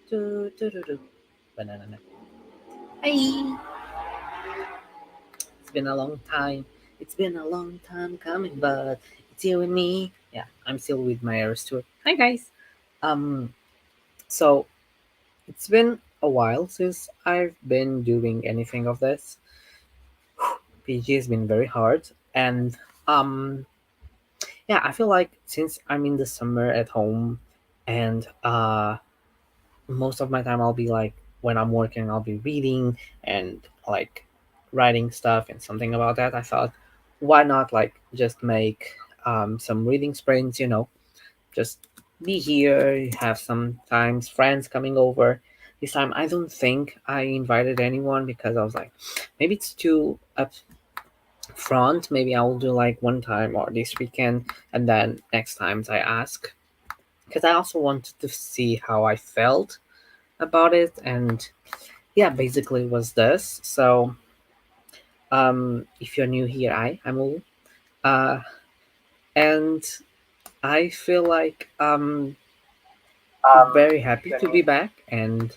Do, do, do, do. Banana. Hey, it's been a long time. It's been a long time coming, but it's you and me. Yeah, I'm still with my Eras tour. Hi guys. Um, so it's been a while since I've been doing anything of this. PG has been very hard, and um, yeah, I feel like since I'm in the summer at home, and most of my time I'll be like when I'm working I'll be reading and like writing stuff and something about that. I thought why not like just make some reading sprints, just be here, have sometimes friends coming over. This time I don't think I invited anyone because I was like maybe it's too up front. Maybe I will do like one time or this weekend and then next times I ask because I also wanted to see how I felt about it. And yeah, basically it was this. So if you're new here, I'm Ul. uh and I feel like very happy to be back, and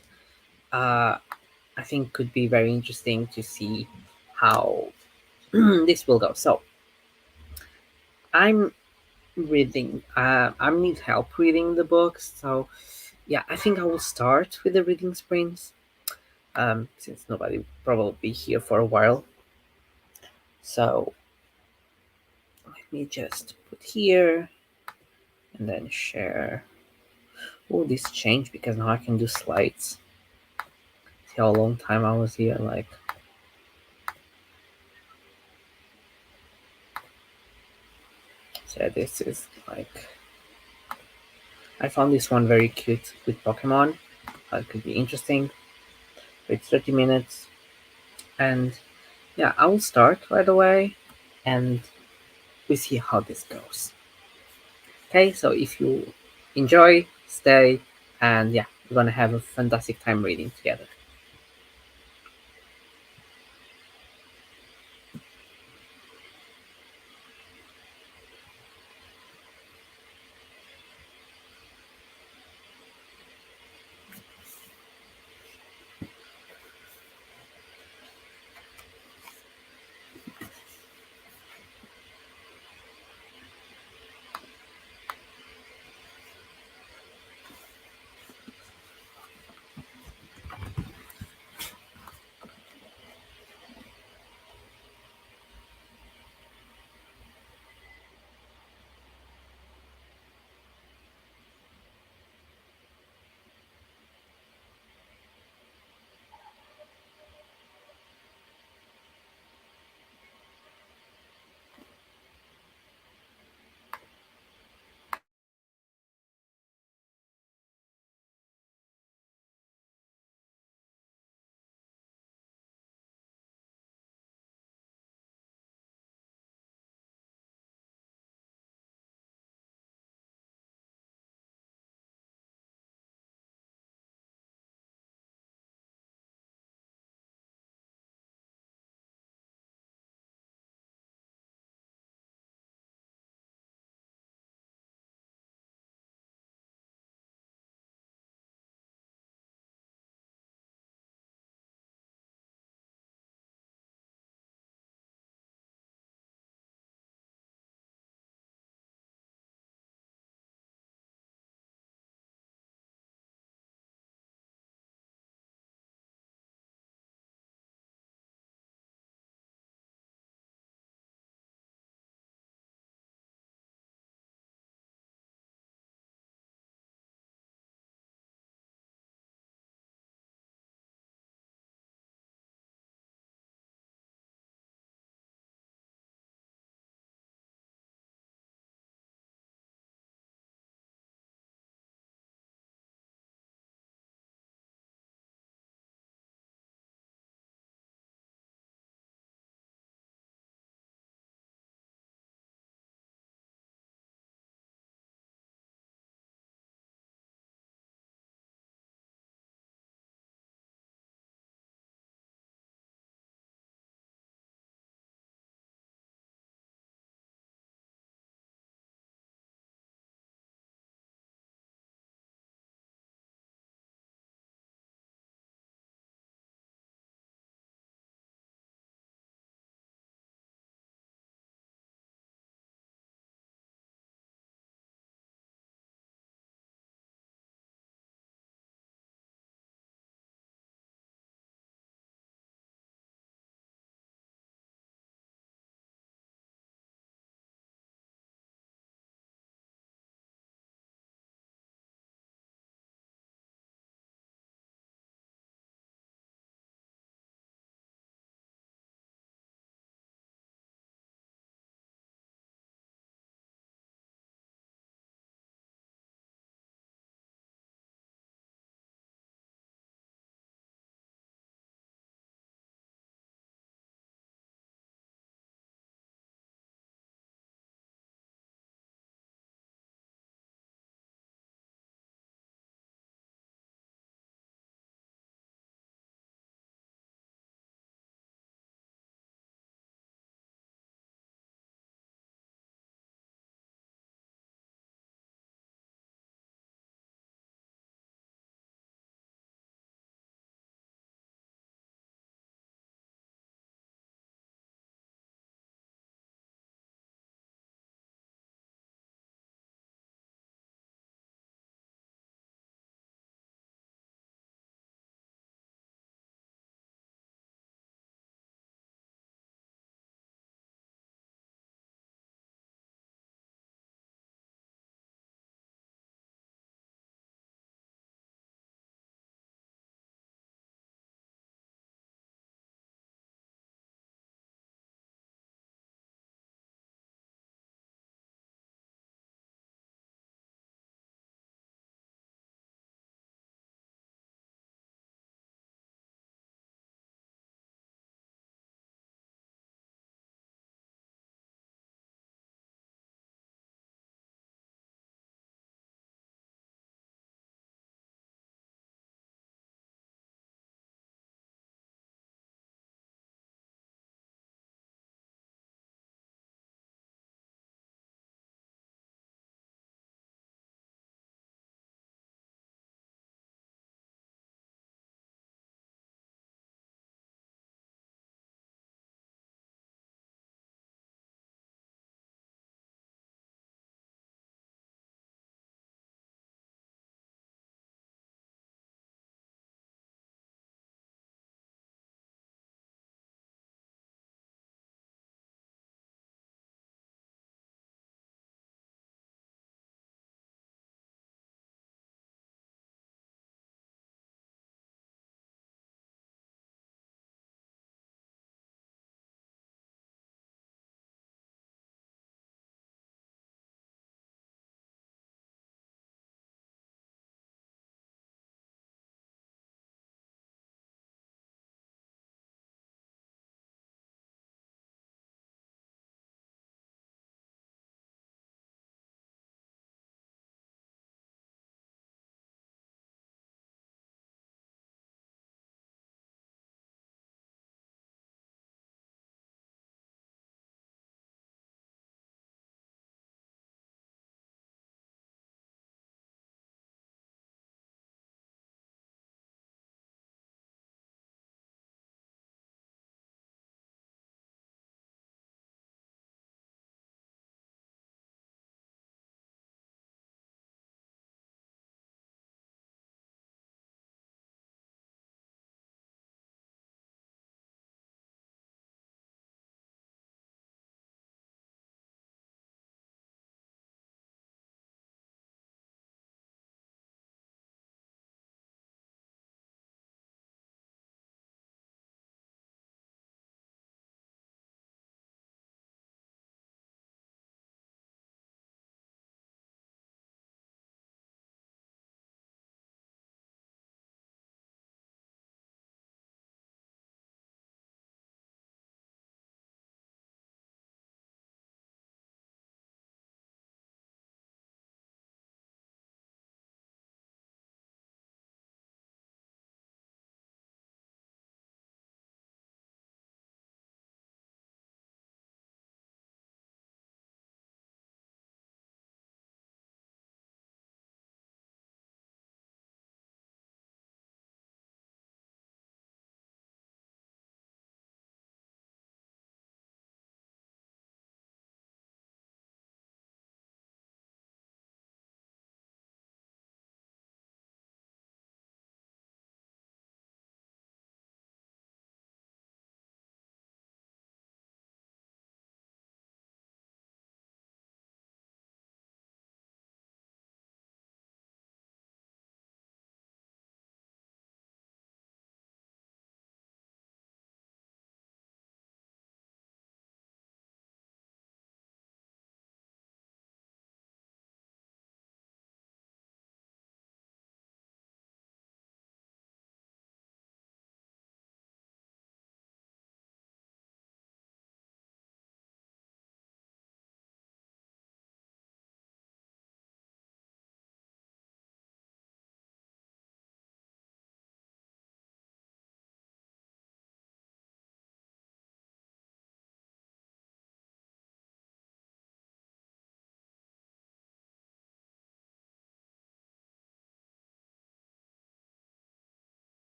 uh I think could be very interesting to see how this will go. So I'm reading, I need help reading the books. So yeah, I think I will start with the reading sprints, since nobody will probably be here for a while. So let me just put here and then share. Oh, this changed because now I can do slides. See how long time I was here? Like, so this is like, I found this one very cute with Pokemon. It could be interesting. It's 30 minutes. And yeah, I will start right away and we see how this goes. Okay, so if you enjoy, stay, and yeah, we're gonna have a fantastic time reading together.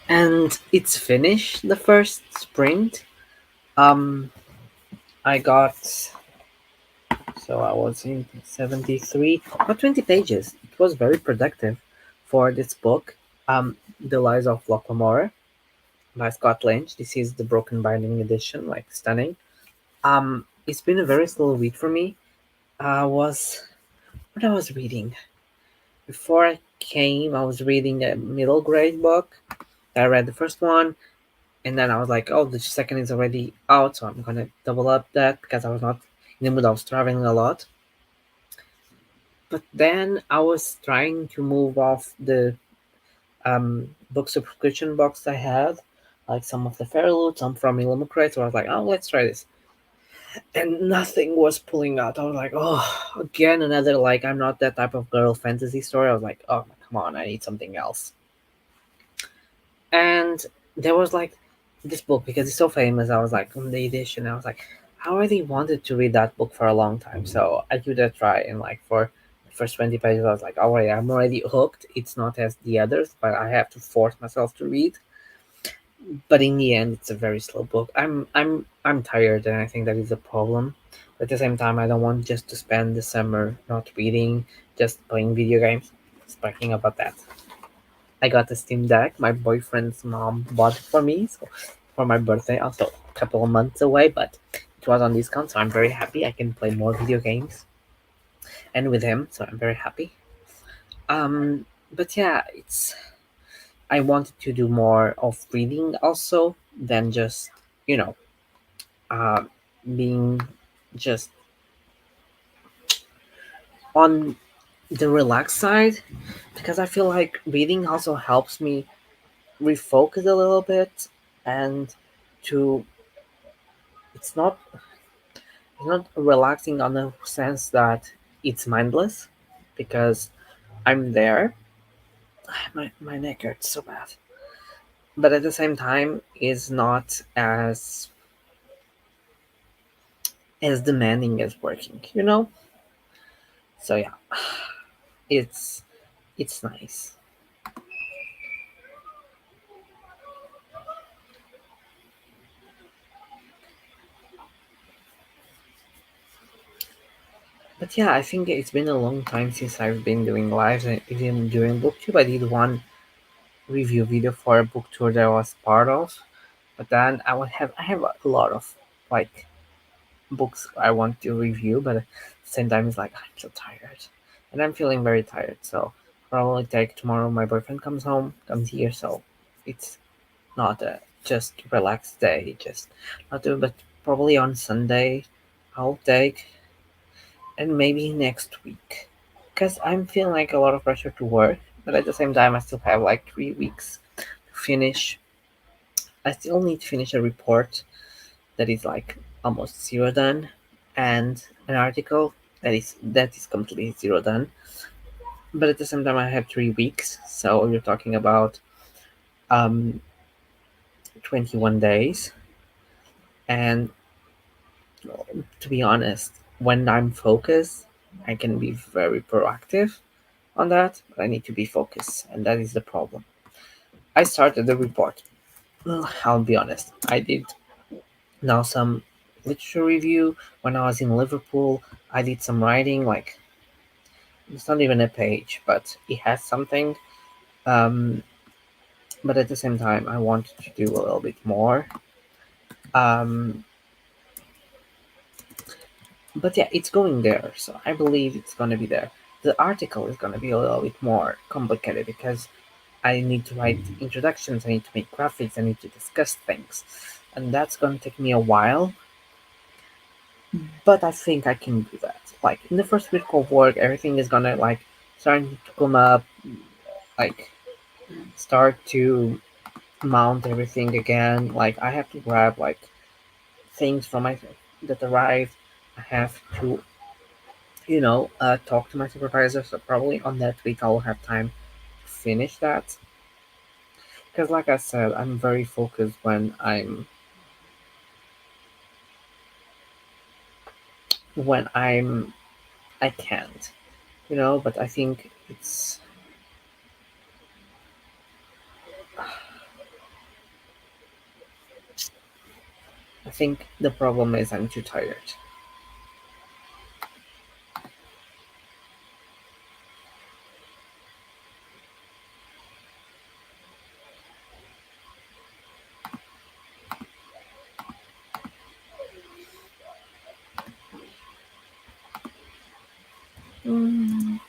and it's finished the first sprint. Um, I got so I was in 73, not 20 pages. It was very productive for this book. The Lies of Lockamore by Scott Lynch. This is the broken binding edition, like stunning. It's been a very slow read for me. I was what I was reading before I came. I was reading a middle grade book. I read the first one, and then I was like, "Oh, the second is already out, so I'm gonna double up that because I was not in the mood. I was traveling a lot." But then I was trying to move off the book subscription box I had, like some of the Fairloot, some from Illumicrate. So I was like, "Oh, let's try this," and nothing was pulling out. I was like, "Oh, again another like I'm not that type of girl fantasy story." I was like, "Oh, come on, I need something else." And there was like this book because it's so famous. I was like on the edition. I was like, I already wanted to read that book for a long time, so I give it a try. And like for the first 20 pages, I was like, alright, I'm already hooked. It's not as the others, but I have to force myself to read. But in the end, it's a very slow book. I'm tired, and I think that is a problem. But at the same time, I don't want just to spend the summer not reading, just playing video games. Speaking about that. I got a Steam Deck. My boyfriend's mom bought it for me, so for my birthday, also a couple of months away, but it was on discount, so I'm very happy. I can play more video games and with him, so I'm very happy. But yeah, it's I wanted to do more of reading also than just you know uh, being just on the relaxed side because I feel like reading also helps me refocus a little bit and to it's not relaxing on the sense that it's mindless because I'm there. My neck hurts so bad. But at the same time is not as demanding as working, you know? So yeah, it's it's nice. But yeah, I think it's been a long time since I've been doing lives and even during booktube I did one review video for a book tour that I was part of. But then I have a lot of like books I want to review, but at the same time, it's like I'm so tired, and I'm feeling very tired. So probably take tomorrow. My boyfriend comes here, so it's not a just relaxed day, just not do. But probably on Sunday, I'll take, and maybe next week, because I'm feeling like a lot of pressure to work, but at the same time, I still have like 3 weeks to finish. I still need to finish a report that is like almost zero done, and an article that is completely zero done. But at the same time, I have 3 weeks, so you're talking about um 21 days. And to be honest, when I'm focused, I can be very proactive on that. But I need to be focused, and that is the problem. I started the report. Well, I'll be honest. I did now some literature review when I was in Liverpool. I did some writing, like it's not even a page, but it has something. Um, but at the same time, I wanted to do a little bit more. Um, but yeah, it's going there, so I believe it's gonna be there. The article is gonna be a little bit more complicated because I need to write introductions, I need to make graphics, I need to discuss things, and that's gonna take me a while. But I think I can do that. Like in the first week of work, everything is gonna like starting to come up, like start to mount everything again. Like I have to grab like things from my that arrived. I have to talk to my supervisor. So probably on that week I'll have time to finish that. Because like I said, I'm very focused when I can't, But I think think the problem is I'm too tired. Mm,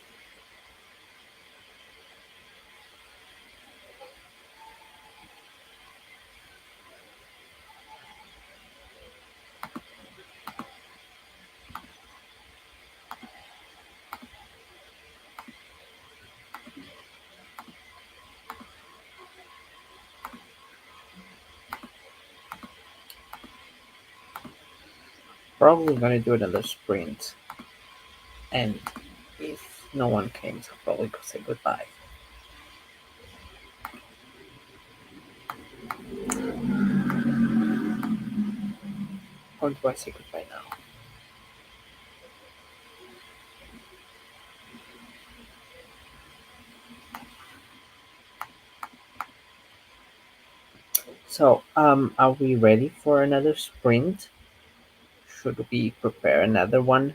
Probably gonna do another sprint, and if no one came, I'll probably go say goodbye. Or do I say goodbye now? So, are we ready for another sprint? Should we prepare another one?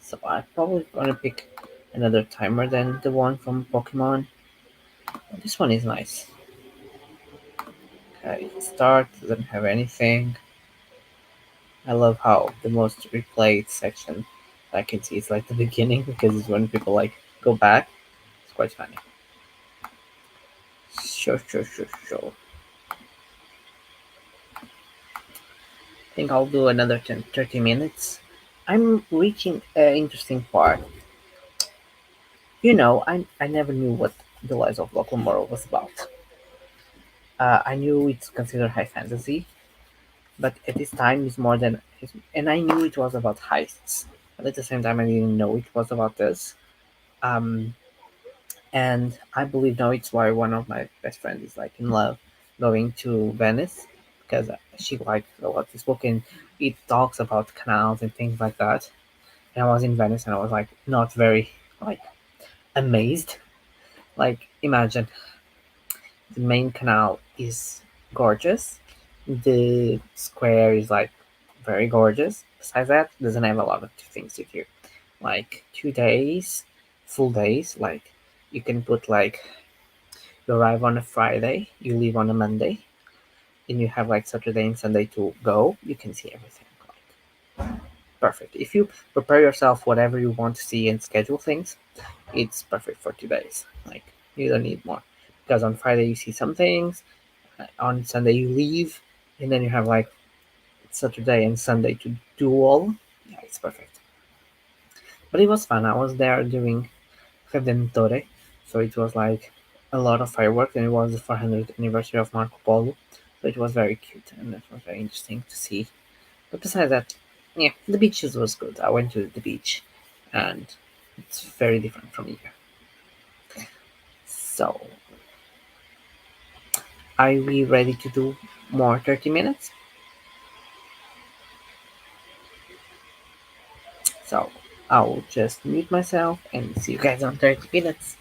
So, I'm probably gonna pick another timer than the one from Pokemon. This one is nice. Okay, start, doesn't have anything. I love how the most replayed section I can see is like the beginning because it's when people like go back. It's quite funny. Sure, sure, sure, sure. I think I'll do another 10, 30 minutes. I'm reaching an interesting part. I never knew what The Lies of Locke was about. I knew it's considered high fantasy, but at this time it's more than. And I knew it was about heists, but at the same time I didn't know it was about this. Um, and I believe now it's why one of my best friends is like in love going to Venice because she liked a lot this book and it talks about canals and things like that. And I was in Venice and I was like not very like amazed. Like imagine the main canal is gorgeous, the square is like very gorgeous. Besides that, doesn't have a lot of things to do. Like 2 days, full days. Like you can put like you arrive on a Friday, you leave on a Monday, and you have like Saturday and Sunday to go. You can see everything. Like perfect. If you prepare yourself whatever you want to see and schedule things, it's perfect for 2 days. Like you don't need more because on Friday you see some things, on Sunday you leave, and then you have like Saturday and Sunday to do all. Yeah, it's perfect. But it was fun. I was there during Redentore, so it was like a lot of fireworks, and it was the 400th anniversary of Marco Polo, so it was very cute and it was very interesting to see. But besides that, yeah, the beaches was good. I went to the beach, and it's very different from here. So, are we ready to do more 30 minutes? So, I'll just mute myself and see you guys on 30 minutes.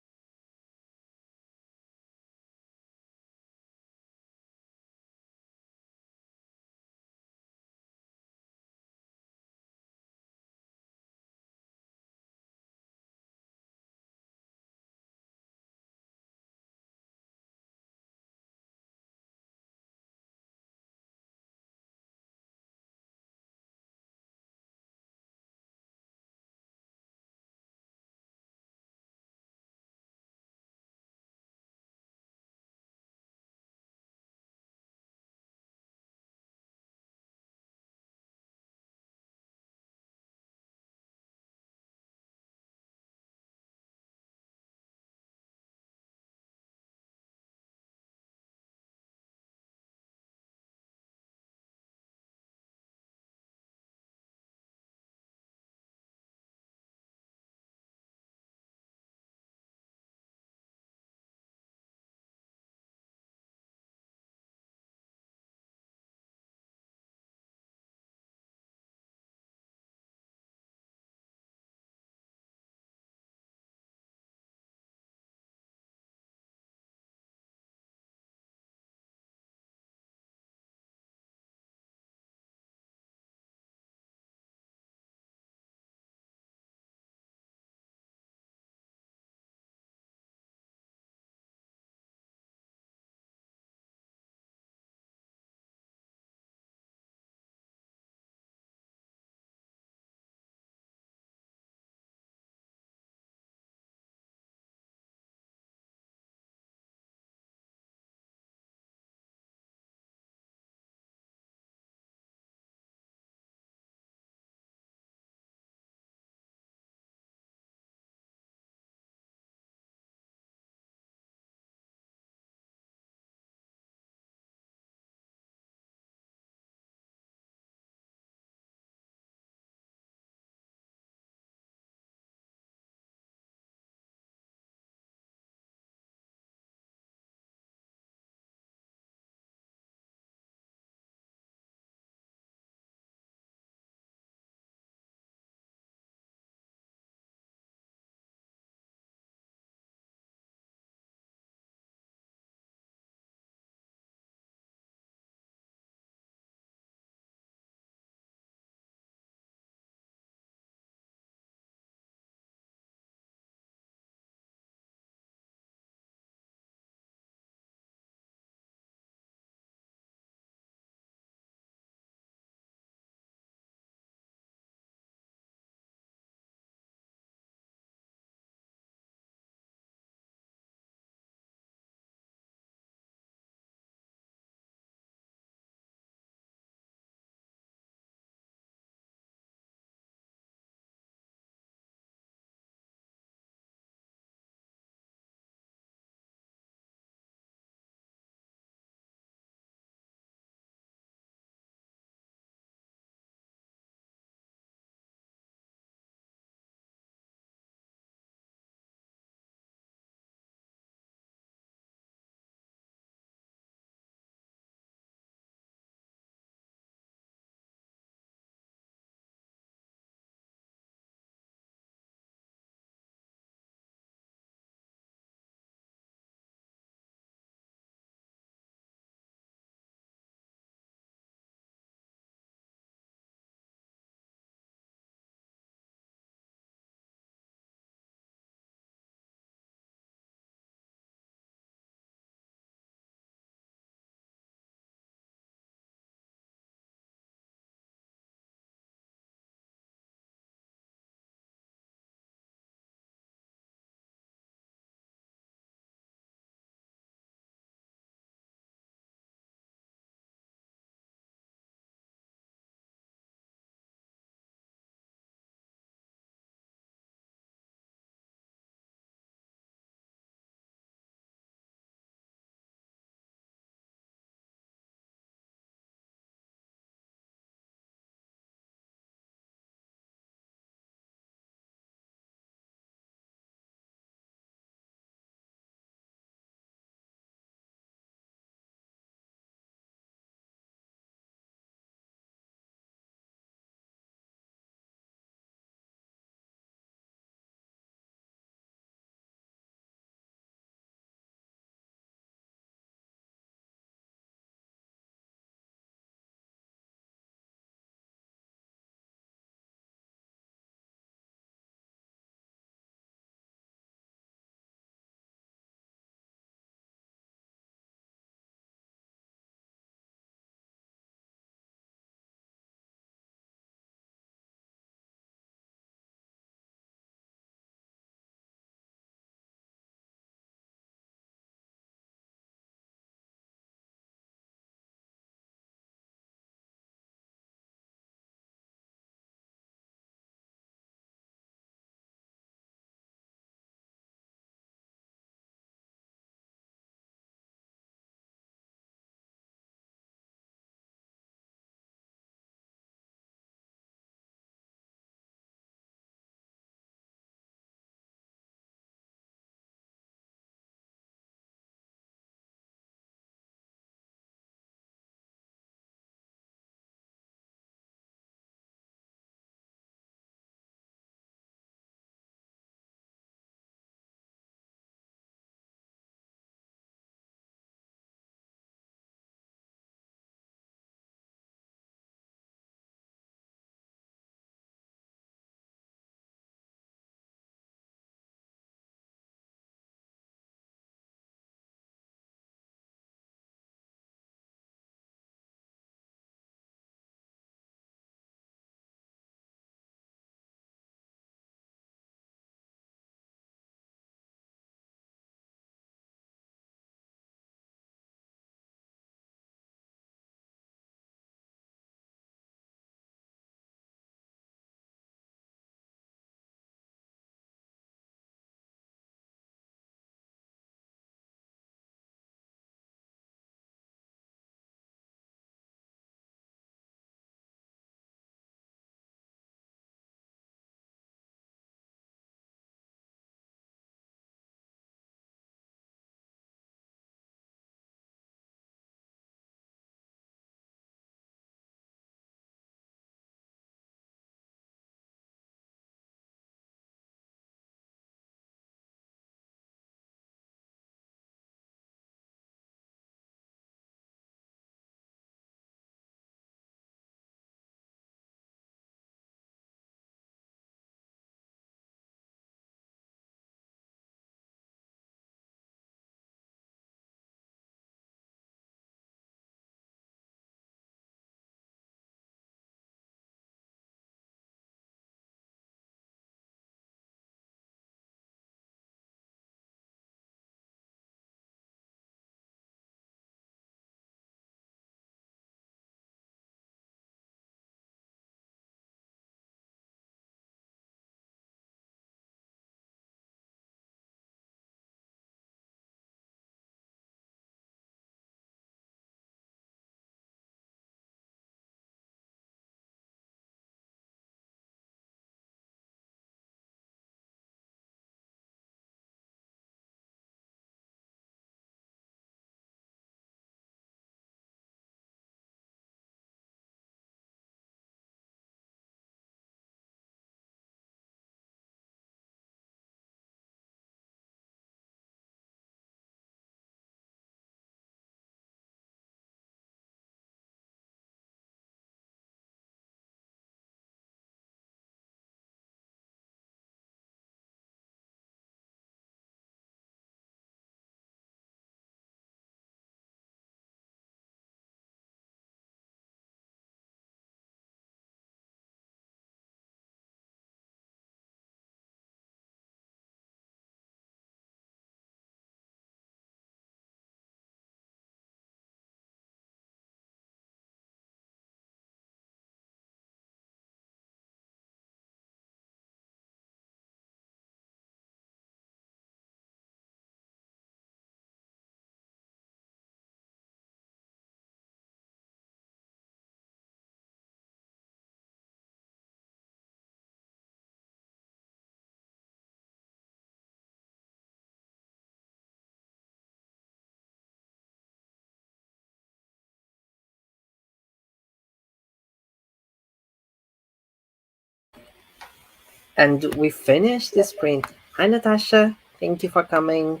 And we finished this print. Hi, Natasha. Thank you for coming.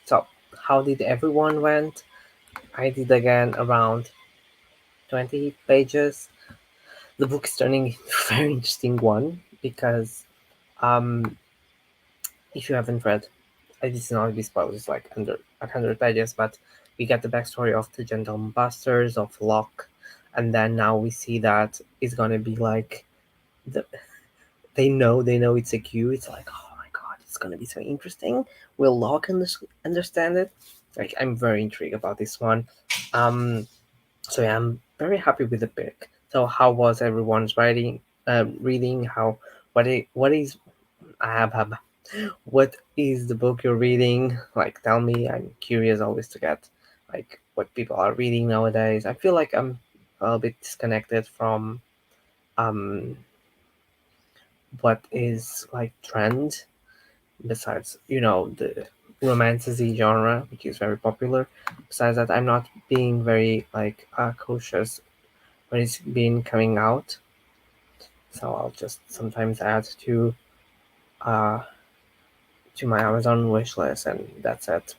So, how did everyone went? I did again around 20 pages. The book is turning into a very interesting one because um, if you haven't read, this is not be spoiled, it's like under 100 pages, but we get the backstory of the Gentleman Busters, of Locke, and then now we see that it's gonna be like the they know it's a Q. It's like, oh my god, it's gonna be so interesting. Will Locke understand it? Like, I'm very intrigued about this one. Um, so yeah, I'm very happy with the pick. So how was everyone's reading? What is uh, what is the book you're reading? Like, tell me. I'm curious always to get like what people are reading nowadays. I feel like I'm a little bit disconnected from um what is like trend, besides the romantasy genre, which is very popular. Besides that, I'm not being very like cautious when it's been coming out, so I'll just sometimes add uh to my Amazon wish list, and that's it.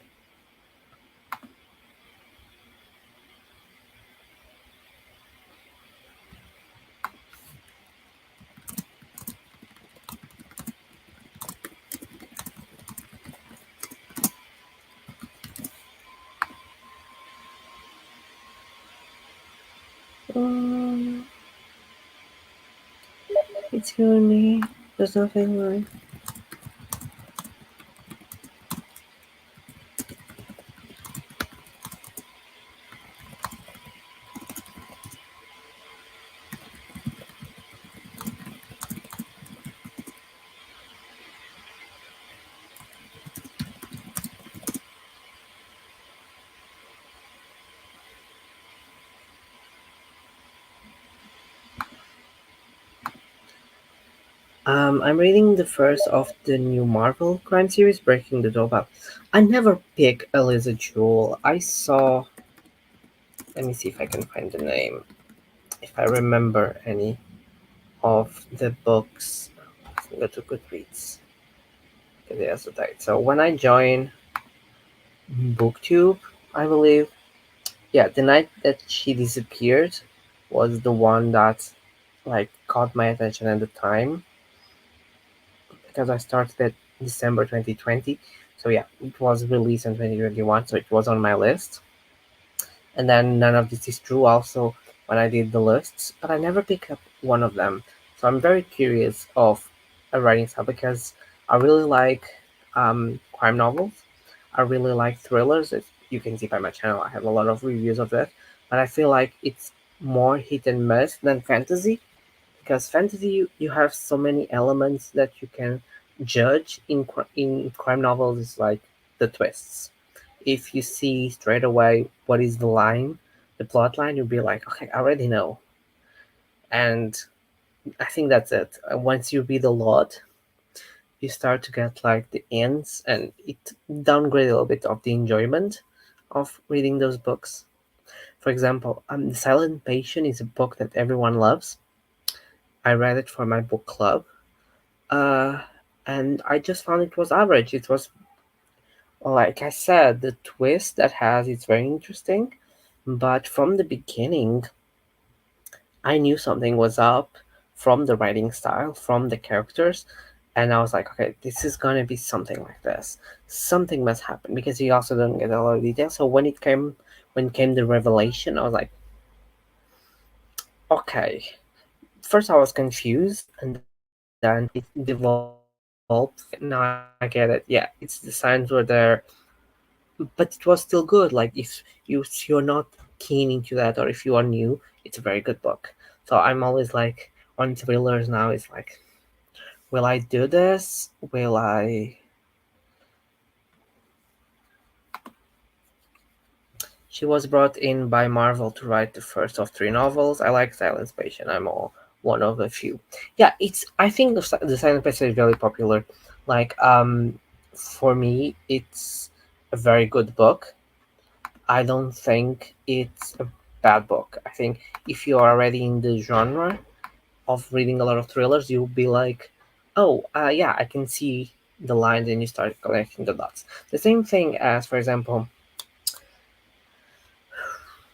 um, it's you and me. There's nothing like. I'm reading the first of the new Marvel crime series, Breaking the Doorbell. I never pick Eliza Jewell. I saw. Let me see if I can find the name. If I remember any of the books. Go to Goodreads. Okay, that's the title. So when I joined booktube, I believe, yeah, the night that she disappeared was the one that like caught my attention at the time, because I started at December 2020. So yeah, it was released in 2021, so it was on my list. And then none of this is true also when I did the lists, but I never pick up one of them. So I'm very curious of a writing style, because I really like crime novels. I really like thrillers. As you can see by my channel, I have a lot of reviews of that. But I feel like it's more hit and miss than fantasy, because fantasy you have so many elements that you can judge. In crime novels, it's like the twists. If you see straight away what is the plot line, you'll be like, okay, I already know. And I think that's it. Once you read a lot, you start to get like the ends, and it downgrade a little bit of the enjoyment of reading those books. For example, The Silent Patient is a book that everyone loves. I read it for my book club, uh, and I just found it was average. It was, like I said, the twist that has it's very interesting, but from the beginning, I knew something was up from the writing style, from the characters, and I was like, okay, this is gonna be something like this. Something must happen, because you also don't get a lot of details. So when came the revelation, I was like, okay. First, I was confused, and then it developed. Now I get it. Yeah, it's the signs were there, but it was still good. Like, if you're not keen into that, or if you are new, it's a very good book. So I'm always like on thrillers now. It's like, will I do this? Will I? She was brought in by Marvel to write the first of three novels. I like Silence Patient. I'm all one of the few. Yeah, it's. I think the Silence Patient is very popular. Like, for me, it's a very good book. I don't think it's a bad book. I think if you are already in the genre of reading a lot of thrillers, you'll be like, oh, yeah, I can see the lines, and you start connecting the dots. The same thing as, for example,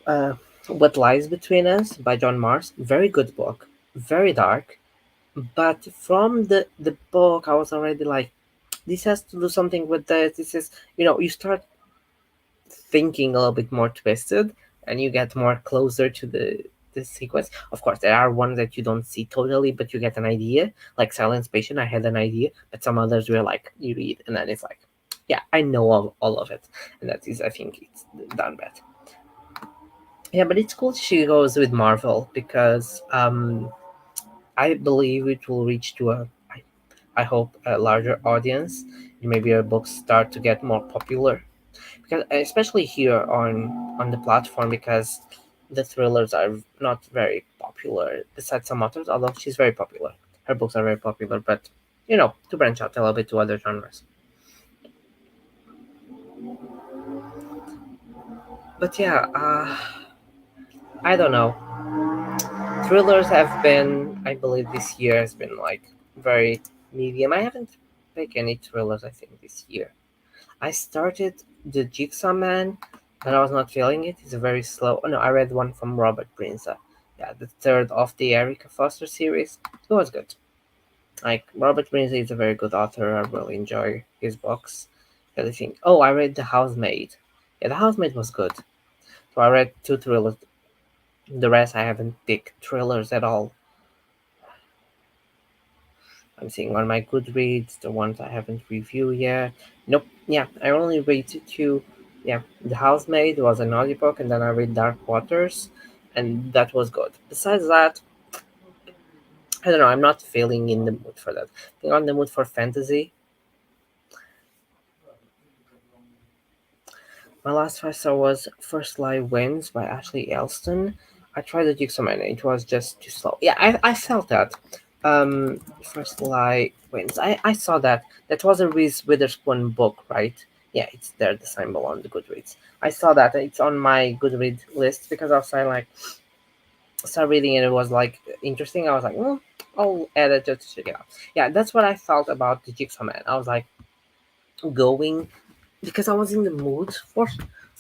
uh, What Lies Between Us by John Mars. Very good book, very dark. But from the book, I was already like, this has to do something with this. This is, you start thinking a little bit more twisted, and you get more closer to the sequence. Of course, there are ones that you don't see totally, but you get an idea. Like Silence Patient, I had an idea, but some others were like, you read, and then it's like, yeah, I know all of it. And that is, I think, it's done better. Yeah, but it's cool she goes with Marvel because I believe it will reach to I hope a larger audience. Maybe our books start to get more popular, because especially here on the platform, because the thrillers are not very popular besides some authors, although she's very popular, her books are very popular, but to branch out a little bit to other genres. But yeah, I don't know, thrillers have been, I believe this year has been like very medium. I haven't picked any thrillers, I think, this year. I started the Jigsaw Man, but I was not feeling it. It's a very slow. Oh no, I read one from Robert Brinza. Yeah, the third of the Erica Foster series. It was good. Like, Robert Brinza is a very good author. I really enjoy his books. I think. Oh, I read The Housemaid. Yeah, The Housemaid was good. So I read two thrillers. The rest I haven't picked thrillers at all. I'm seeing on my Goodreads the ones I haven't reviewed yet. Nope. Yeah, I only read two. Yeah, The Housemaid was an audiobook, and then I read Dark Waters, and that was good. Besides that, I don't know. I'm not feeling in the mood for that. I'm on the mood for fantasy. My last five star was First Light Wins by Ashley Elston. I tried the Jigsaw Man. It was just too slow. Yeah, I felt that. First Light Wins. I saw that. That was a Reese Witherspoon book, right? Yeah, it's there, the symbol on the Goodreads. I saw that. It's on my Goodreads list because I was trying like start reading it. It was like interesting. I was like, well, I'll add it just to check it out. Yeah, that's what I felt about the Jigsaw Man. I was like going because I was in the mood for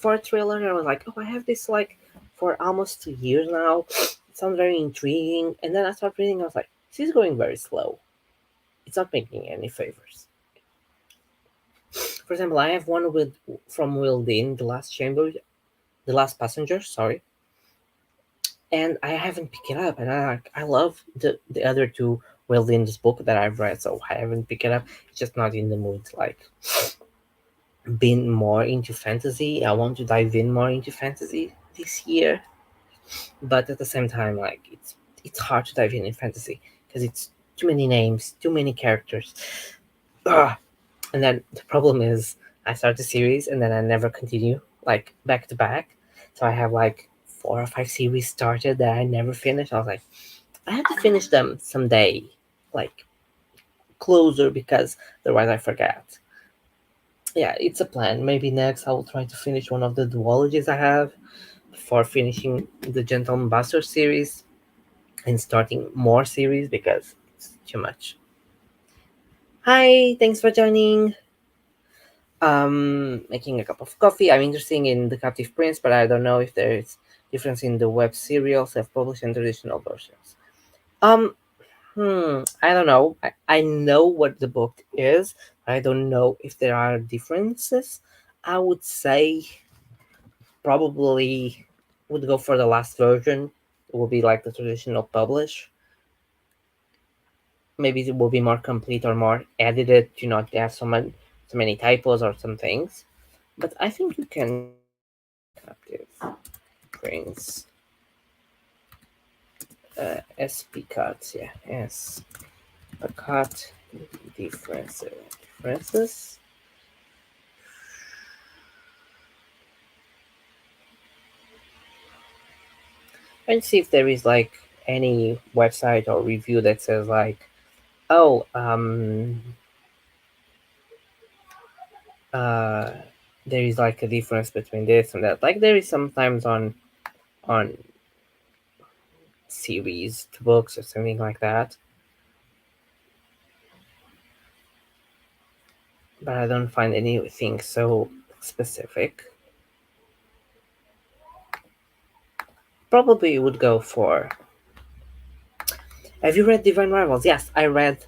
a thriller. And I was like, oh, I have this like for almost 2 years now. It sounds very intriguing. And then I started reading. I was like, this is going very slow. It's not making any favors. For example, I have one with from Will Dean, The Last Passenger. Sorry, and I haven't picked it up. And I love the other two Will Dean's book that I've read, so I haven't picked it up. It's just not in the mood. Like been more into fantasy. I want to dive in more into fantasy this year, but at the same time, like it's hard to dive in fantasy because it's too many names, too many characters. Ugh. And then the problem is, I start the series and then I never continue like back to back. So I have like 4 or 5 series started that I never finished. I was like, I have to finish them someday, like closer, because otherwise I forget. Yeah, it's a plan. Maybe next I will try to finish one of the duologies I have before finishing the Gentleman Buster series and starting more series because it's too much. Hi, thanks for joining. Making a cup of coffee. I'm interested in the Captive Prince, but I don't know if there is difference in the web serial, self-published, and traditional versions. Um, I don't know. I know what the book is. I don't know if there are differences. I would say probably would go for the last version. It will be like the traditional publish. Maybe it will be more complete or more edited to not have so many typos or some things. But I think you can Captive Prince SP cuts, yeah, S a cut differences. And see if there is like any website or review that says like, oh, uh, there is like a difference between this and that. Like there is sometimes on series to books or something like that, but I don't find anything so specific. Probably would go for. Have you read Divine Rivals? Yes, I read.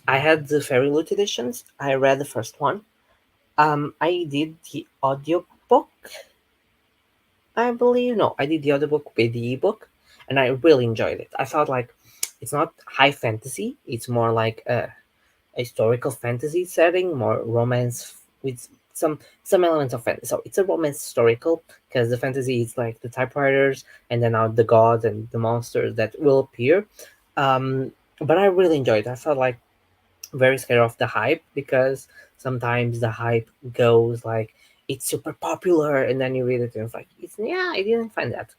I had the Fairy Loot editions. I read the first one. I did the audiobook, I believe. No, I did the audiobook with the ebook, and I really enjoyed it. I felt like it's not high fantasy. It's more like a historical fantasy setting, more romance with some elements of fantasy. So it's a romance historical because the fantasy is like the typewriters and then now the gods and the monsters that will appear. But I really enjoyed it. I felt like very scared of the hype because sometimes the hype goes like it's super popular and then you read it and it's like it's yeah, I didn't find that.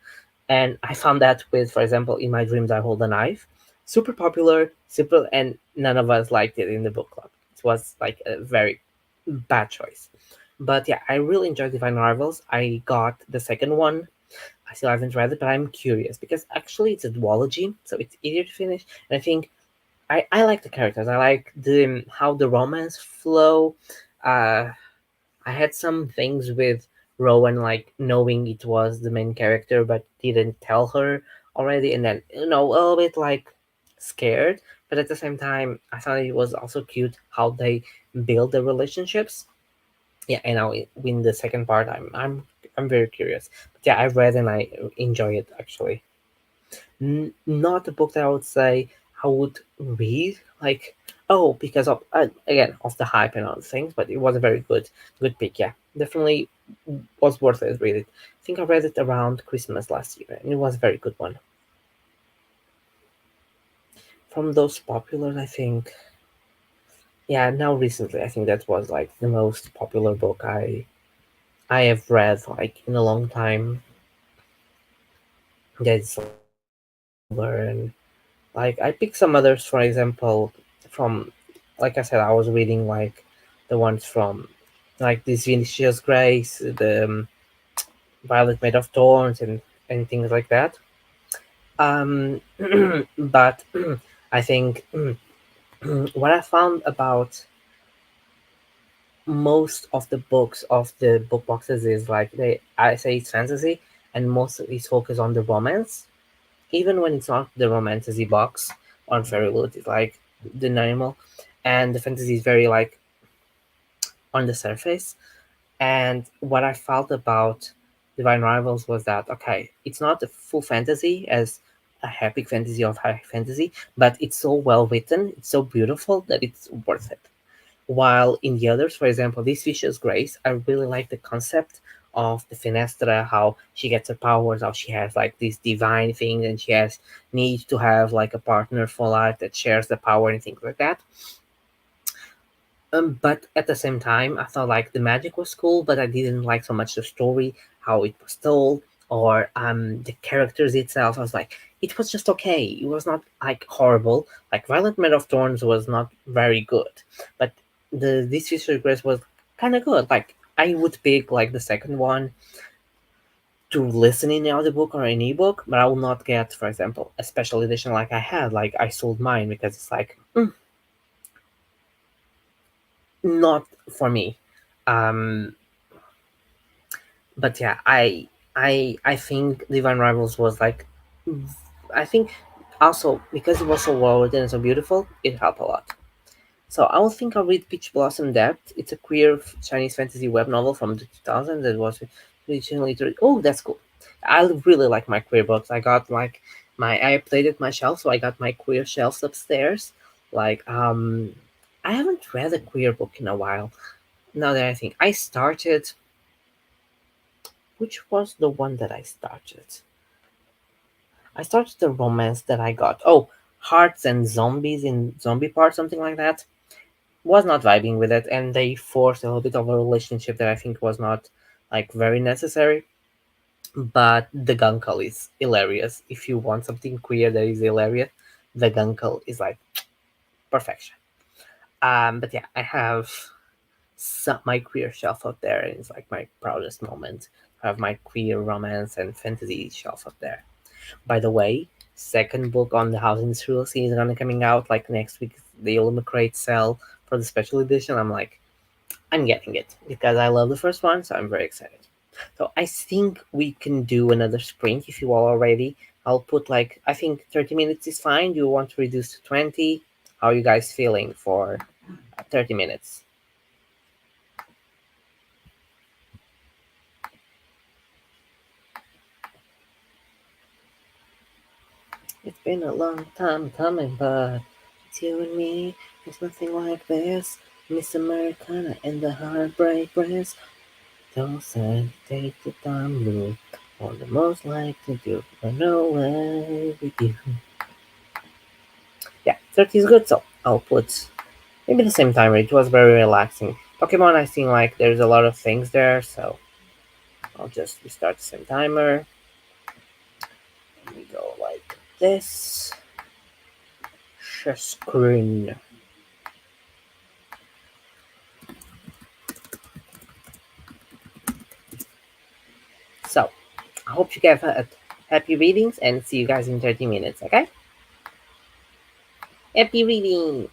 And I found that with, for example, In My Dreams I Hold a Knife, super popular, super, and none of us liked it in the book club. It was like a very bad choice. But yeah, I really enjoyed Divine Marvels. I got the second one. I still haven't read it, but I'm curious because actually it's a duology, so it's easier to finish. And I think I like the characters. I like the how the romance flow. Uh, I had some things with Rowan, like knowing it was the main character, but didn't tell her already, and then a little bit like scared. But at the same time, I thought it was also cute how they build the relationships. Yeah, and now in the second part, I'm very curious. But yeah, I read and I enjoy it actually. Not a book that I would say I would read like because of again of the hype and other things, but it was a very good pick. Yeah, definitely was worth it. Read it. I think I read it around Christmas last year, and it was a very good one. From those popular, I think. Yeah, now recently, I think that was like the most popular book I have read like in a long time. That's learn. Like I picked some others, for example, from like I said, I was reading like the ones from like this Vinicius Grace, the Violet Made of Thorns, and things like that. But I think what I found about most of the books of the book boxes is like I say it's fantasy, and most of it's focused on the romance, even when it's not the romantasy box on Fairy Loot, it's like the normal, and the fantasy is very like on the surface. And what I felt about Divine Rivals was that okay, it's not a full fantasy as a epic fantasy of high fantasy, but it's so well written, it's so beautiful that it's worth it. While in the others, for example, this Vicious Grace, I really like the concept of the Finestra, how she gets her powers, how she has like this divine thing, and she has need to have like a partner for life that shares the power and things like that. But at the same time, I thought like the magic was cool, but I didn't like so much the story, how it was told, or the characters itself. I was like, it was just okay. It was not like horrible. Like Violet Made of Thorns was not very good, but the This Future Grace was kind of good. Like I would pick like the second one to listen in the audiobook or an ebook, but I will not get, for example, a special edition like I had. Like I sold mine because it's like not for me. Um, but yeah, I think Divine Rivals was like, I think also because it was so well written and so beautiful, it helped a lot. So I would think I'll read Peach Blossom Depth. It's a queer Chinese fantasy web novel from the 2000s that was originally. Oh, that's cool. I really like my queer books. I got like I updated my shelf, so I got my queer shelves upstairs. Like I haven't read a queer book in a while. Now that I think, I started. Which was the one that I started? I started the romance that I got. Oh, Hearts and Zombies in Zombie Part, something like that. Was not vibing with it, and they forced a little bit of a relationship that I think was not like very necessary. But the Gunkle is hilarious. If you want something queer that is hilarious, the Gunkle is like perfection. But yeah, I have my queer shelf up there, and it's like my proudest moment. I have my queer romance and fantasy shelf up there. By the way, second book on the Housing Trilogy is gonna coming out like next week. The Illuminate sale for the special edition. I'm getting it because I love the first one, so I'm very excited. So I think we can do another sprint if you all are ready. I'll put like I think 30 minutes is fine. Do you want to reduce to 20? How are you guys feeling for 30 minutes? It's been a long time coming, but it's you and me. There's nothing like this. Miss Americana and the Heartbreak Press. Don't say take the time, look. On the most like to do. Run away with you. Yeah, 30 is good, so I'll put maybe the same timer. It was very relaxing. Pokemon, I think like there's a lot of things there, so I'll just restart the same timer. And we go like this. Share screen. So, I hope you guys had happy readings and see you guys in 30 minutes, okay? Happy reading!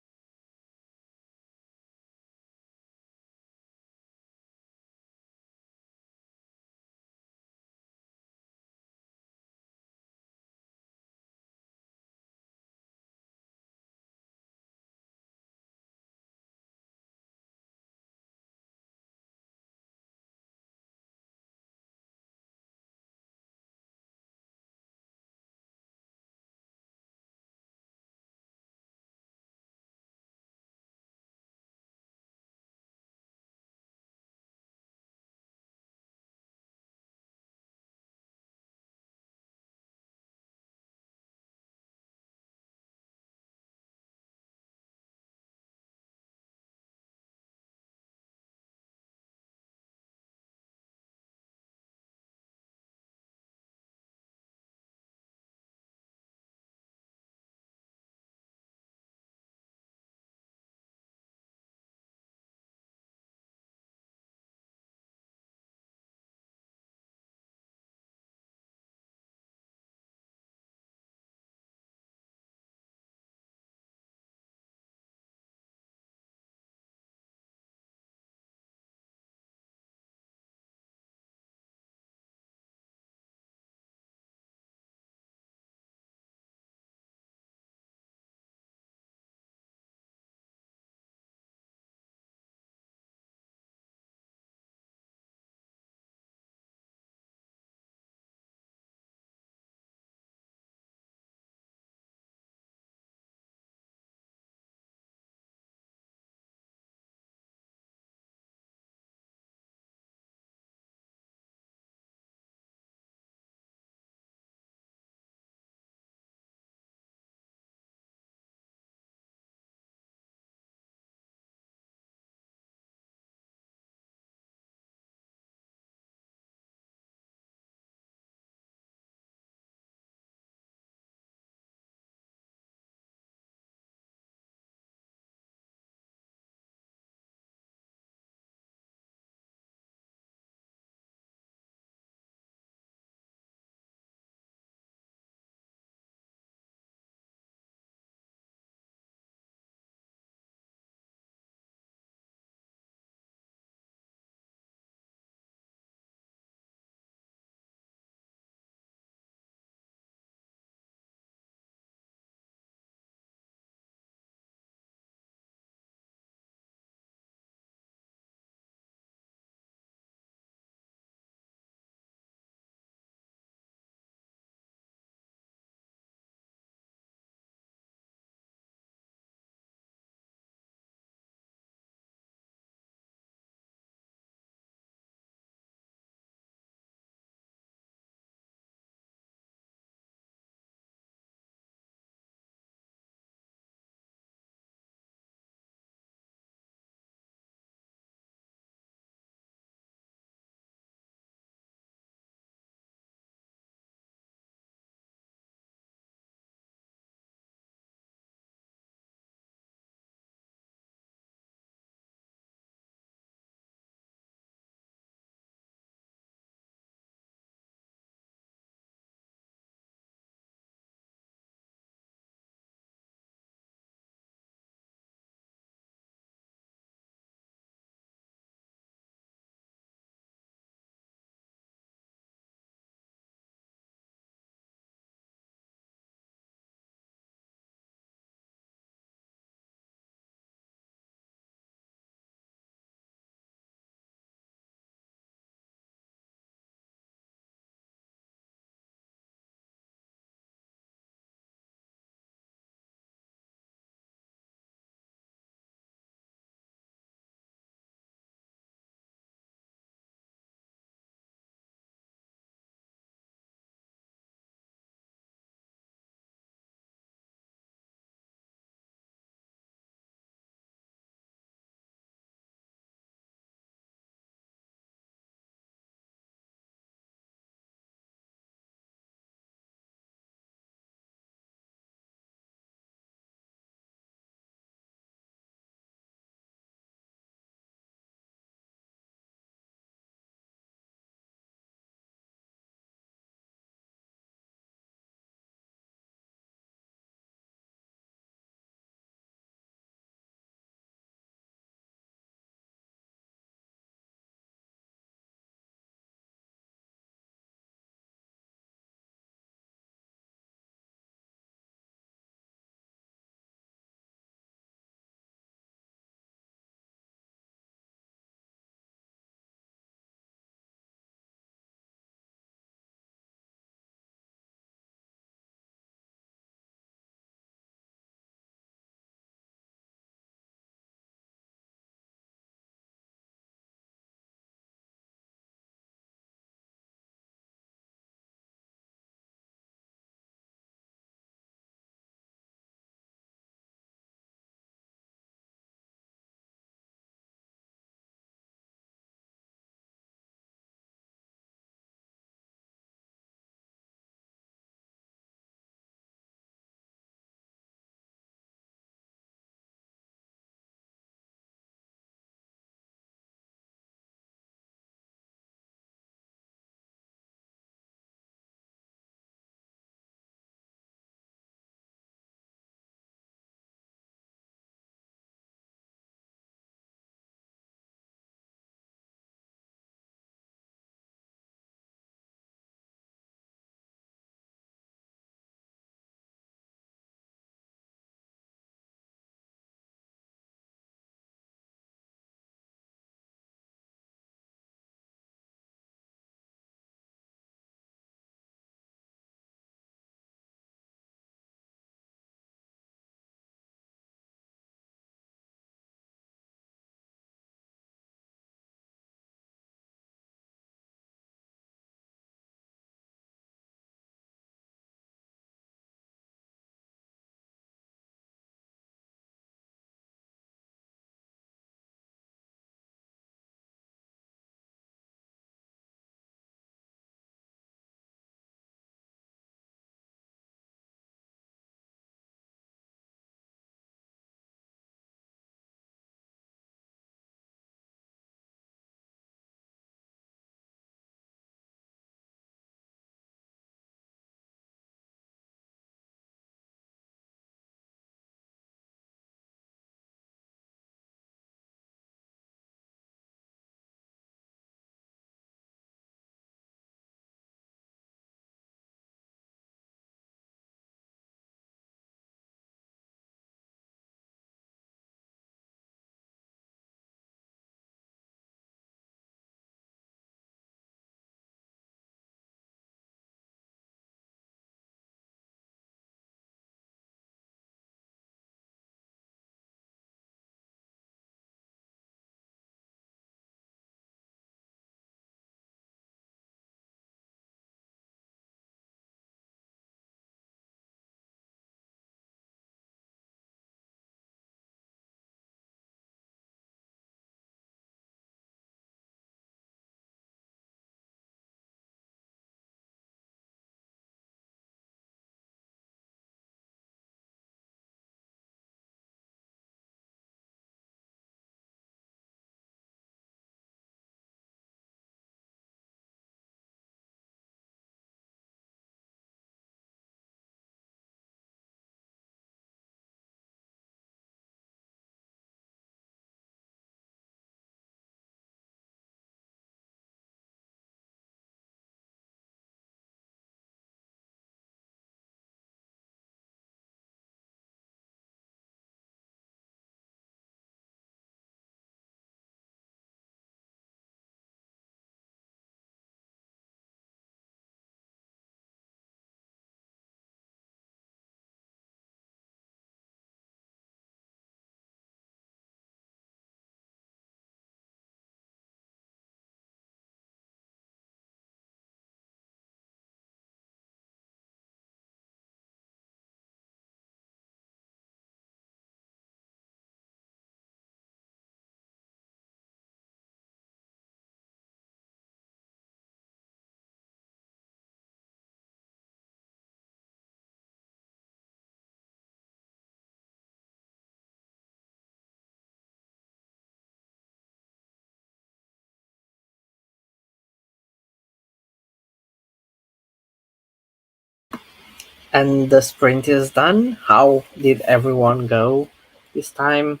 And the sprint is done. How did everyone go this time?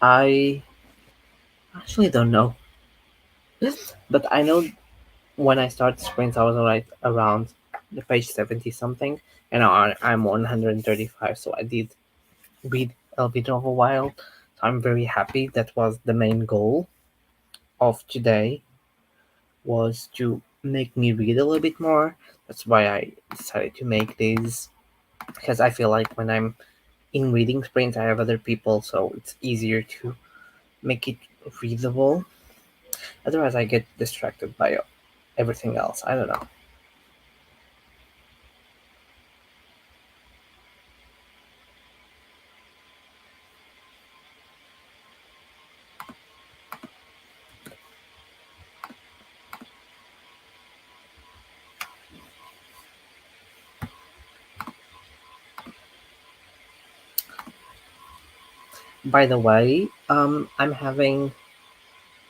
I actually don't know. But I know when I started sprints, I was right around the page 70 something, and now I'm 135, so I did read a bit of a while. So I'm very happy. That was the main goal of today, was to make me read a little bit more. That's why I decided to make these, because I feel like when I'm in reading sprints, I have other people, so it's easier to make it readable. Otherwise, I get distracted by everything else. I don't know. By the way, I'm having,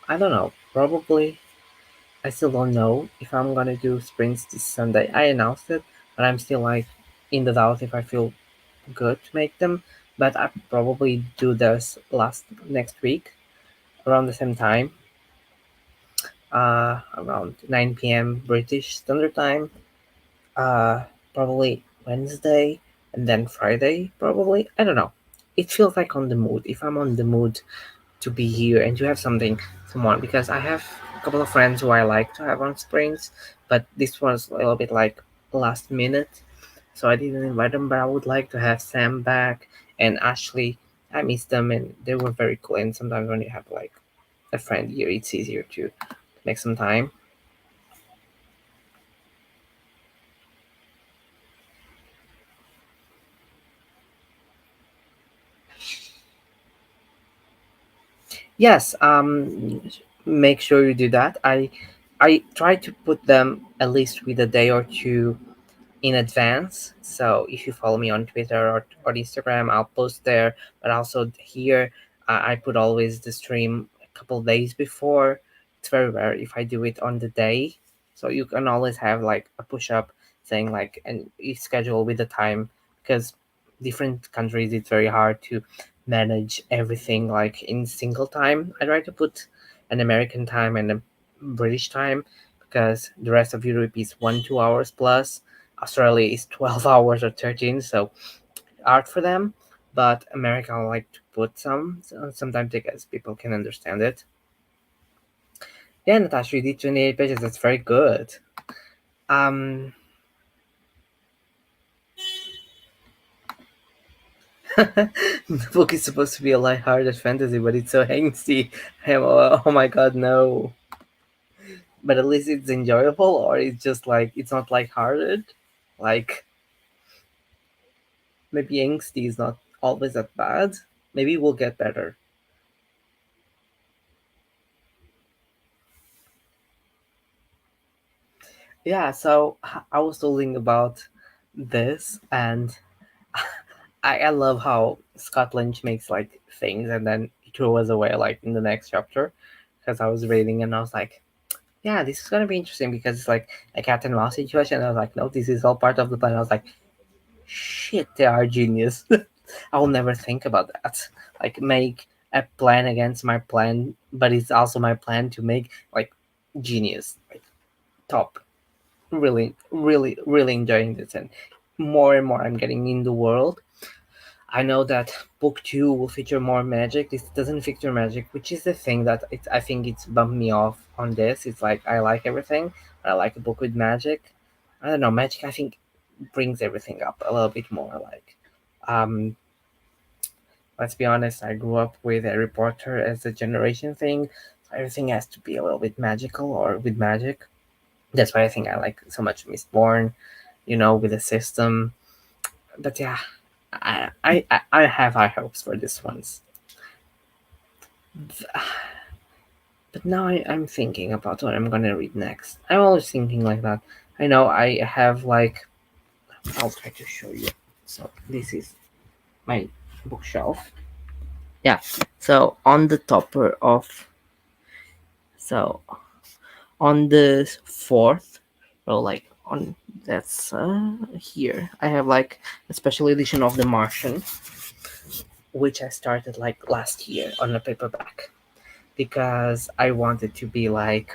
I don't know, probably, I still don't know if I'm gonna do sprints this Sunday. I announced it, but I'm still like in the doubt if I feel good to make them. But I probably do this last next week around the same time, around 9 p.m. British Standard Time. Uh, Probably Wednesday and then Friday. Probably, I don't know. It feels like on the mood. If I'm on the mood to be here and to have someone, because I have a couple of friends who I like to have on springs, but this was a little bit like last minute, so I didn't invite them. But I would like to have Sam back and Ashley. I miss them and they were very cool. And sometimes when you have like a friend here, it's easier to make some time. Yes, make sure you do that. I try to put them at least with a day or two in advance. So if you follow me on Twitter or Instagram, I'll post there. But also here, I put always the stream a couple days before. It's very rare if I do it on the day. So you can always have like a push up saying like, and you schedule with the time, because different countries it's very hard to manage everything like in single time. I try to put an American time and a British time, because the rest of Europe is 1 2 hours plus. Australia is 12 hours or 13, so hard for them. But America, I like to put some, sometimes because people can understand it. Yeah, Natasha, you did 28 pages. That's very good. Um, the book is supposed to be a light-hearted fantasy, but it's so angsty. Oh my god, no. But at least it's enjoyable, or it's just like, it's not light-hearted. Like, maybe angsty is not always that bad. Maybe we'll get better. Yeah, so I was talking about this, and I love how Scott Lynch makes like things and then he throws away like in the next chapter. Because I was reading and I was like, yeah, this is gonna be interesting because it's like a cat and mouse situation. And I was like, no, this is all part of the plan. I was like, shit, they are genius. I will never think about that. Like, make a plan against my plan, but it's also my plan to make like genius, like top. Really, really, really enjoying this, and more I'm getting in the world. I know that book two will feature more magic. This doesn't feature magic, which is the thing that I think it's bumped me off on this. It's like I like everything, but I like a book with magic. I don't know, magic I think brings everything up a little bit more. Like, um, let's be honest, I grew up with Harry Potter as a generation thing, so everything has to be a little bit magical or with magic. That's why I think I like so much Mistborn, with the system. But yeah, I have high hopes for this ones. But now I'm thinking about what I'm gonna read next. I'm always thinking like that. I know I have like, I'll try to show you. So this is my bookshelf. Yeah. So on the topper of, so on the fourth row, like on that's here. I have like a special edition of The Martian, which I started like last year on a paperback because I wanted to be like,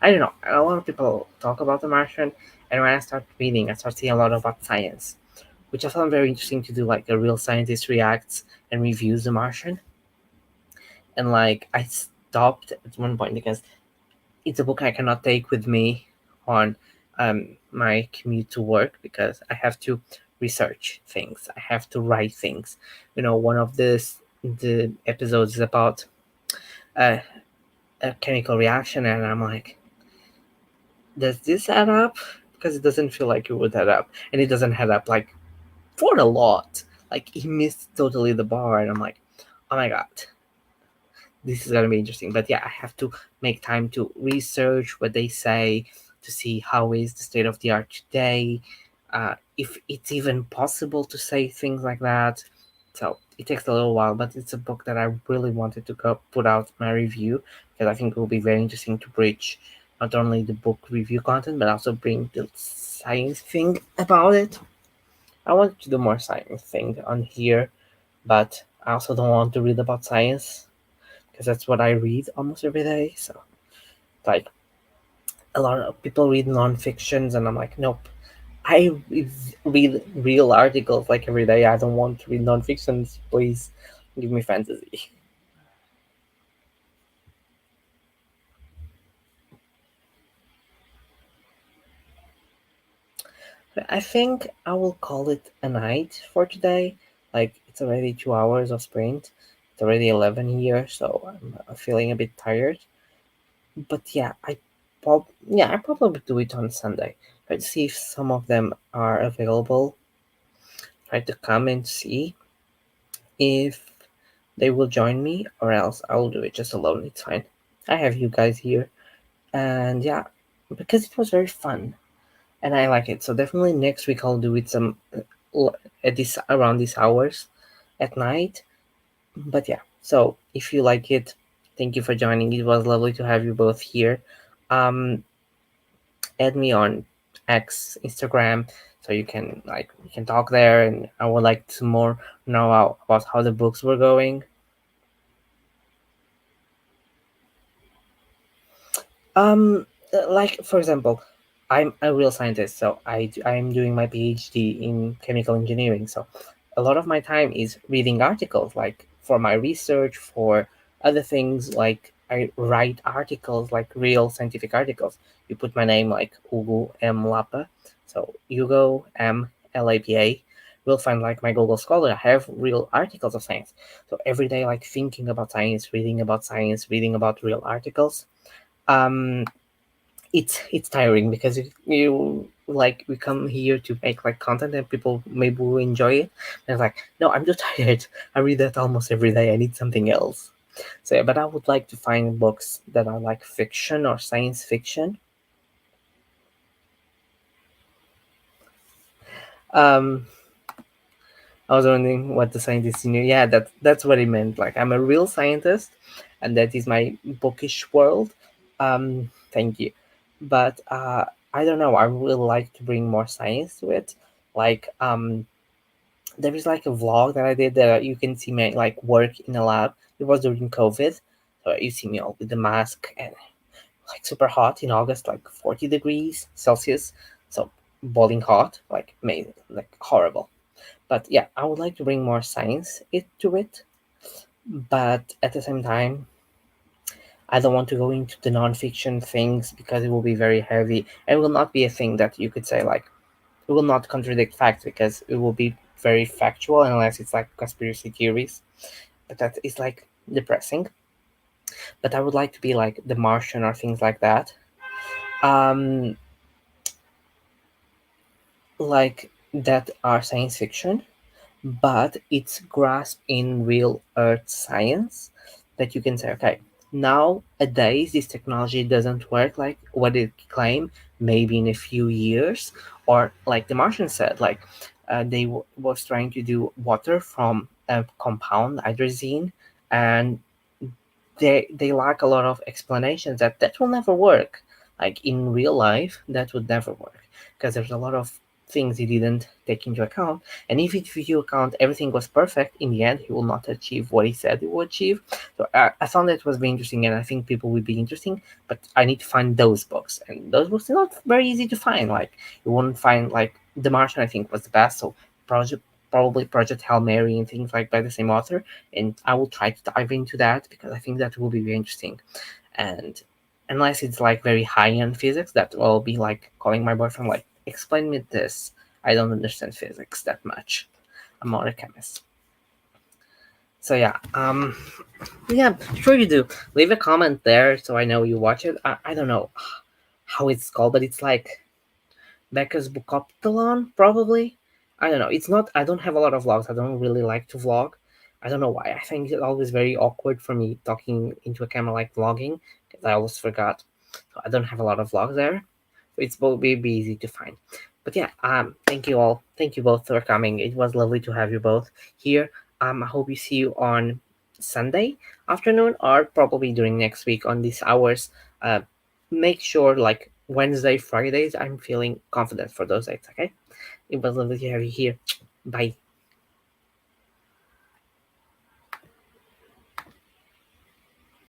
I don't know. A lot of people talk about The Martian, and when I start reading, I start seeing a lot about science, which I found very interesting to do. Like a real scientist reacts and reviews The Martian, and like I stopped at one point because it's a book I cannot take with me on my commute to work because I have to research things. I have to write things. You know, one of the episodes is about a, a chemical reaction, and I'm like, does this add up? Because it doesn't feel like it would add up, and it doesn't add up like for a lot. Like he missed totally the bar, and I'm like, oh my god, this is gonna be interesting. But yeah, I have to make time to research what they say to see how is the state of the art today, if it's even possible to say things like that. So it takes a little while, but it's a book that I really wanted to go put out my review because I think it will be very interesting to bridge not only the book review content but also bring the science thing about it. I want to do more science thing on here, but I also don't want to read about science because that's what I read almost every day. So, like, a lot of people read non-fictions, and I'm like, nope. I read real articles like every day. I don't want to read non-fictions. Please give me fantasy. I think I will call it a night for today. Like, it's already 2 hours of sprint. It's already 11 here, so I'm feeling a bit tired. But yeah, I probably do it on Sunday. Try to see if some of them are available. Try to come and see if they will join me, or else I will do it just alone. It's fine. I have you guys here, and yeah, because it was very fun and I like it. So definitely next week I'll do it some at this around these hours at night. But yeah, so if you like it, thank you for joining. It was lovely to have you both here. Um, add me on X, Instagram, so you can like we can talk there, and I would like to more know about how the books were going. Like for example, I'm a real scientist, so I'm doing my PhD in chemical engineering. So a lot of my time is reading articles, like for my research, for other things. Like I write articles, like real scientific articles. You put my name like Hugo M Lapa, so Hugo M Lapa. Will find like my Google Scholar. I have real articles of science. So every day, like thinking about science, reading about real articles. Um, it's tiring because you like we come here to make like content and people maybe will enjoy it, and it's like no, I'm just tired. I read that almost every day. I need something else. So yeah, but I would like to find books that are like fiction or science fiction. um I was wondering what the scientist knew. Yeah, that's what he meant. Like I'm a real scientist, and that is my bookish world. Thank you, but I don't know. I would like to bring more science to it. Like there is like a vlog that I did that you can see me like work in a lab. It was during COVID, so you see me all with the mask and like super hot in August, like 40 degrees Celsius, so boiling hot, like amazing, like horrible. But yeah, I would like to bring more science to it, but at the same time, I don't want to go into the nonfiction things because it will be very heavy. It will not be a thing that you could say like it will not contradict facts because it will be very factual unless it's like conspiracy theories. But that is like depressing. But I would like to be like The Martian or things like that. Um, like that are science fiction but it's grasped in real earth science that you can say, okay, nowadays this technology doesn't work like what it claimed, maybe in a few years, or like the Martian said, like was trying to do water from a compound hydrazine, and they lack a lot of explanations that will never work. Like in real life, that would never work because there's a lot of things he didn't take into account. And if it you account everything was perfect, in the end, he will not achieve what he said he would achieve. So I found that was very interesting, and I think people would be interesting. But I need to find those books, and those books are not very easy to find. Like you wouldn't find like The Martian. I think was the best. So Project probably Project Hail Mary and things like by the same author, and I will try to dive into that because I think that will be very interesting. And unless it's like very high end physics, that will be like calling my boyfriend like, explain me this. I don't understand physics that much. I'm not a chemist. So yeah, sure you do. Leave a comment there so I know you watch it. I don't know how it's called, but it's like Becca's Bookoptalon, probably. I don't know. It's not. I don't have a lot of vlogs. I don't really like to vlog. I don't know why. I think it's always very awkward for me talking into a camera like vlogging because I always forgot. So I don't have a lot of vlogs there. So it's will be easy to find. But yeah, thank you all. Thank you both for coming. It was lovely to have you both here. I hope you see you on Sunday afternoon or probably during next week on these hours. Uh, make sure like Wednesday, Fridays, I'm feeling confident for those dates. Okay, it was lovely to have you here. Bye.